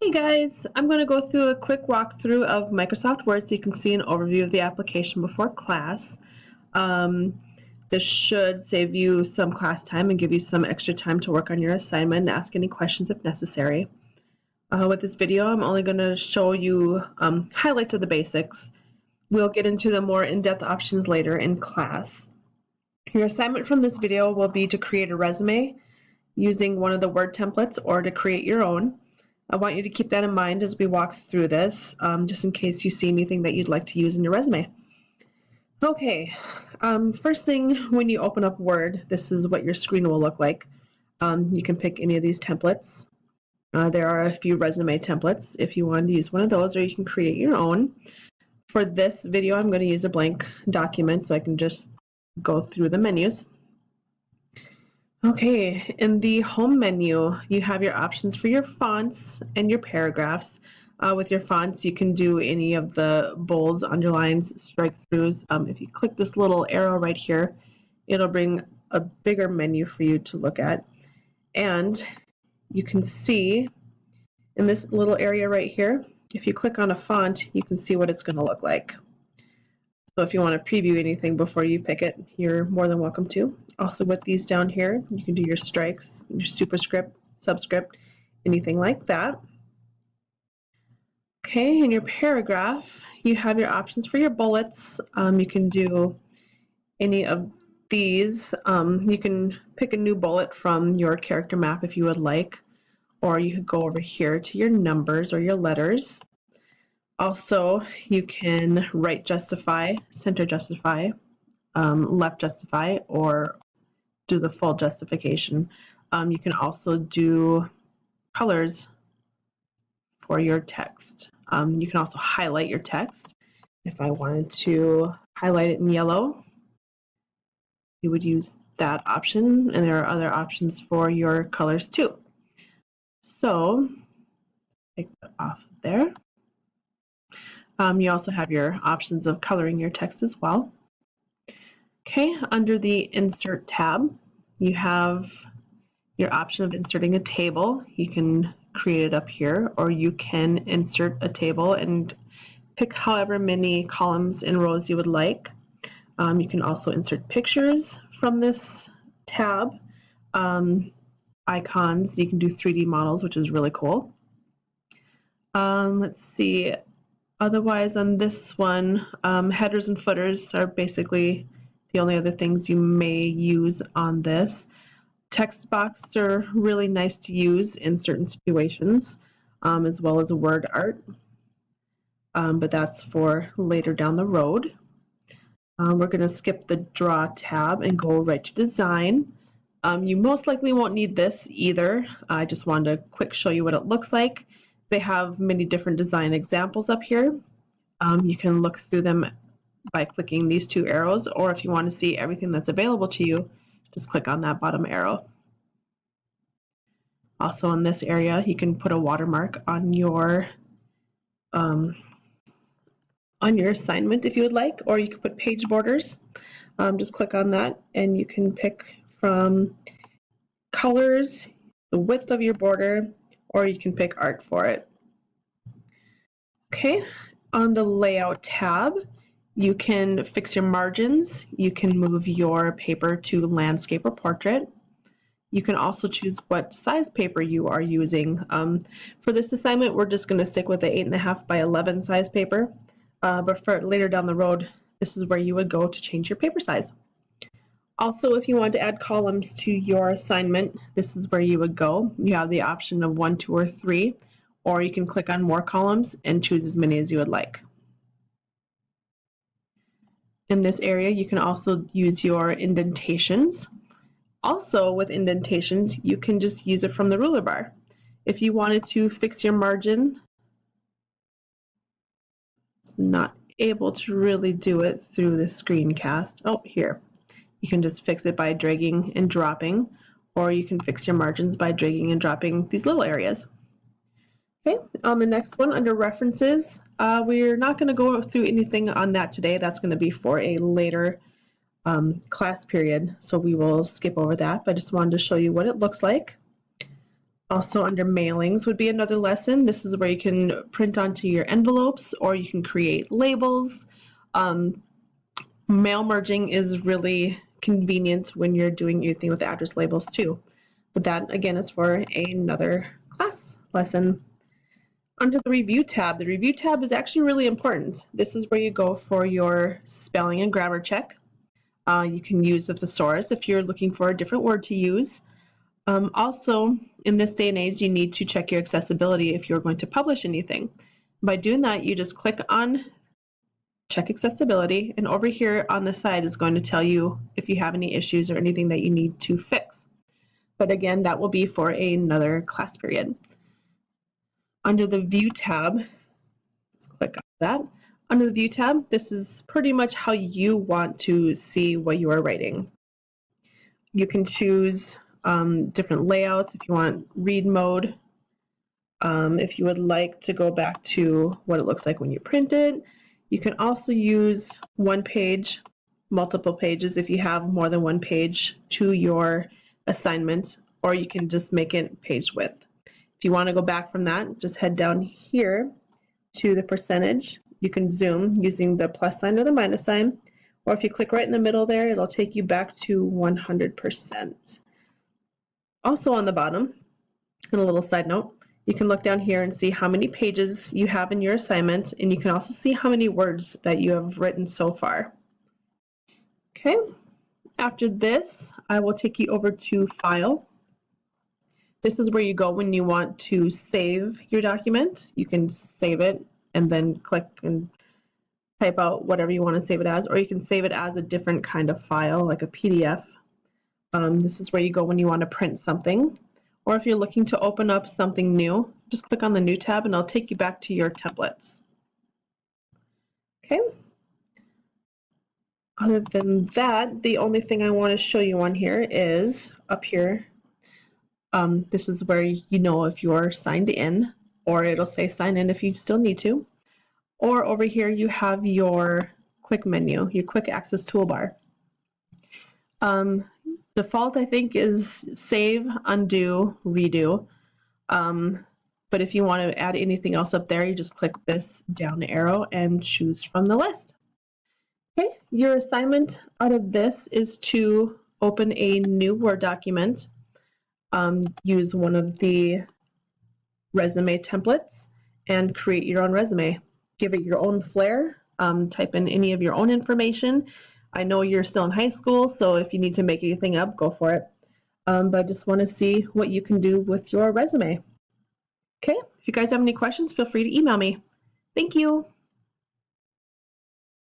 Hey guys, I'm going to go through a quick walkthrough of Microsoft Word so you can see an overview of the application before class. This should save you some class time and give you some extra time to work on your assignment and ask any questions if necessary. With this video, I'm only going to show you highlights of the basics. We'll get into the more in-depth options later in class. Your assignment from this video will be to create a resume using one of the Word templates or to create your own. I want you to keep that in mind as we walk through this, just in case you see anything that you'd like to use in your resume. Okay, first thing when you open up Word, this is what your screen will look like. You can pick any of these templates. There are a few resume templates if you want to use one of those, or you can create your own. For this video, I'm going to use a blank document so I can just go through the menus. Okay, in the home menu, you have your options for your fonts and your paragraphs. With your fonts, you can do any of the bolds, underlines, strike-throughs. If you click this little arrow right here, it'll bring a bigger menu for you to look at. And you can see in this little area right here, if you click on a font, you can see what it's going to look like. So if you want to preview anything before you pick it, you're more than welcome to. Also with these down here, you can do your strikes, your superscript, subscript, anything like that. Okay, in your paragraph, you have your options for your bullets. You can do any of these. You can pick a new bullet from your character map if you would like, or you could go over here to your numbers or your letters. Also, you can right justify, center justify, left justify, or do the full justification. You can also do colors for your text. You can also highlight your text. If I wanted to highlight it in yellow, you would use that option, and there are other options for your colors too. So, take that off of there. You also have your options of coloring your text as well. Okay, under the Insert tab, you have your option of inserting a table. You can create it up here, or you can insert a table and pick however many columns and rows you would like. You can also insert pictures from this tab. Icons, you can do 3D models, which is really cool. Let's see. Otherwise, on this one, headers and footers are basically the only other things you may use on this. Text boxes are really nice to use in certain situations, as well as word art, but that's for later down the road. We're going to skip the Draw tab and go right to Design. You most likely won't need this either. I just wanted to quick show you what it looks like. They have many different design examples up here. You can look through them by clicking these two arrows, or if you want to see everything that's available to you, just click on that bottom arrow. Also in this area, you can put a watermark on your assignment if you would like, or you can put page borders. Just click on that and you can pick from colors, the width of your border, or you can pick art for it. Okay, on the Layout tab, you can fix your margins. You can move your paper to landscape or portrait. You can also choose what size paper you are using. For this assignment, we're just going to stick with the 8.5 by 11 size paper. But for later down the road, this is where you would go to change your paper size. Also, if you want to add columns to your assignment, this is where you would go. You have the option of 1, 2, or 3, or you can click on more columns and choose as many as you would like. In this area, you can also use your indentations. Also, with indentations, you can just use it from the ruler bar. If you wanted to fix your margin, it's not able to really do it through the screencast. Oh, here. You can just fix it by dragging and dropping, or you can fix your margins by dragging and dropping these little areas. Okay, on the next one, under references, we're not going to go through anything on that today. That's going to be for a later class period, so we will skip over that, but I just wanted to show you what it looks like. Also under mailings would be another lesson. This is where you can print onto your envelopes or you can create labels. Mail merging is really convenient when you're doing anything with address labels too. But that again is for another class lesson. Under the review tab is actually really important. This is where you go for your spelling and grammar check. You can use a thesaurus if you're looking for a different word to use. Also, in this day and age, you need to check your accessibility if you're going to publish anything. By doing that, you just click on check accessibility, and over here on the side is going to tell you if you have any issues or anything that you need to fix. But again, that will be for another class period. Under the View tab, let's click on that. Under the View tab, this is pretty much how you want to see what you are writing. You can choose different layouts if you want read mode. If you would like to go back to what it looks like when you print it. You can also use one page, multiple pages if you have more than one page to your assignment, or you can just make it page width. If you want to go back from that, just head down here to the percentage. You can zoom using the plus sign or the minus sign, or if you click right in the middle there, it'll take you back to 100%. Also on the bottom, and a little side note, you can look down here and see how many pages you have in your assignment, and you can also see how many words that you have written so far. Okay, after this, I will take you over to File. This is where you go when you want to save your document. You can save it and then click and type out whatever you want to save it as, or you can save it as a different kind of file, like a PDF. This is where you go when you want to print something. Or if you're looking to open up something new, just click on the New tab and it'll take you back to your templates. Okay. Other than that, the only thing I want to show you on here is up here. This is where you know if you're signed in, or it'll say sign in if you still need to. Or over here you have your quick menu, your quick access toolbar. Default, I think, is save, undo, redo. But if you want to add anything else up there, you just click this down arrow and choose from the list. Okay, your assignment out of this is to open a new Word document, use one of the resume templates, and create your own resume. Give it your own flair, type in any of your own information. I know you're still in high school, so if you need to make anything up, go for it. But I just want to see what you can do with your resume. Okay, if you guys have any questions, feel free to email me. Thank you.